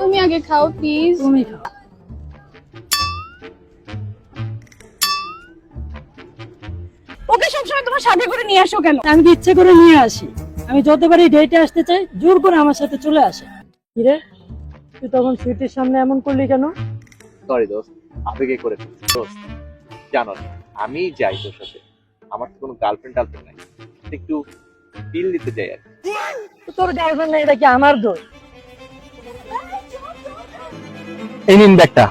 তুমি আগে খাও প্লিজ। তুমি খাও। ওকে সবসময় তোমার সাথে করে নিয়ে আসো কেন? আমি কি ইচ্ছে করে নিয়ে আসি? আমি যতবারই ডেটে আসতে চাই জোর করে আমার সাথে চলে আসে। কিরে, তুই তখন সুইটির সামনে এমন করলি কেন? সরি দোস্ত, আবেগে করে ফেলছি। দোস্ত জানো না, আমি যাই তোর সাথে, আমার তো কোনো টার্লফ্রেন্ড নাই, একটু ফিল দিতে চাই আর কি। তো তোর গার্লফ্রেন্ড না, এটা কি আমার দোষ? এই নিন ব্যাগটা,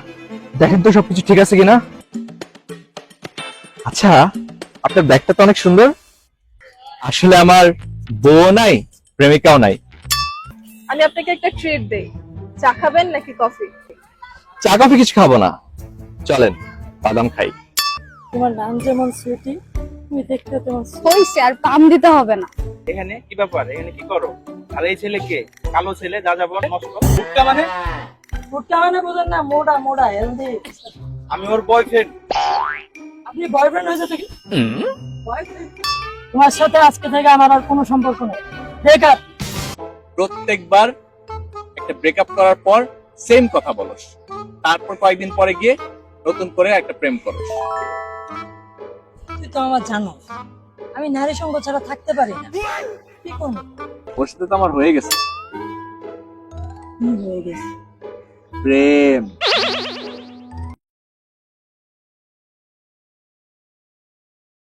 দেখেন তো সবকিছু ঠিক আছে কিনা। আচ্ছা, আপনার ব্যাগটা তো অনেক সুন্দর। আসলে আমার বউ নাই, প্রেমিকাও নাই। আমি আপনাকে একটা ট্রিট দেই, চা খাবেন নাকি কফি? চা কফি কিছু খাবো না, চলেন বাদাম খাই। তোমার নাম যেমন সুইটি, তুমি দেখতে তেমন sweet। হইছে, আর পাম দিতে হবে না। এখানে কি ব্যাপার? এখানে কি করো? আর এই ছেলে কে? কালো ছেলে, যা যাবো নষ্ট ফুটকা মানে? ফুটকা মানে বোঝেন না? মোটা মোটা হেলদি। আমি ওর বয়ফ্রেন্ড। আপনি বয়ফ্রেন্ড হয়েছে থেকে? Boyfriend? তোমার সাথে আজকে থেকে আমার আর কোনো সম্পর্ক নেই। বেকার। প্রত্যেকবার একটা ব্রেকআপ করার পর সেম কথা বলস, তারপর কয়েকদিন পরে গিয়ে নতুন করে একটা প্রেম করস। তুই তো আমার জানো, আমি নারী সঙ্গ ছাড়া থাকতে পারি না। কি করবো? ওর সাথে তো আমার হয়ে গেছে কি হয়ে গেছে? প্রেম।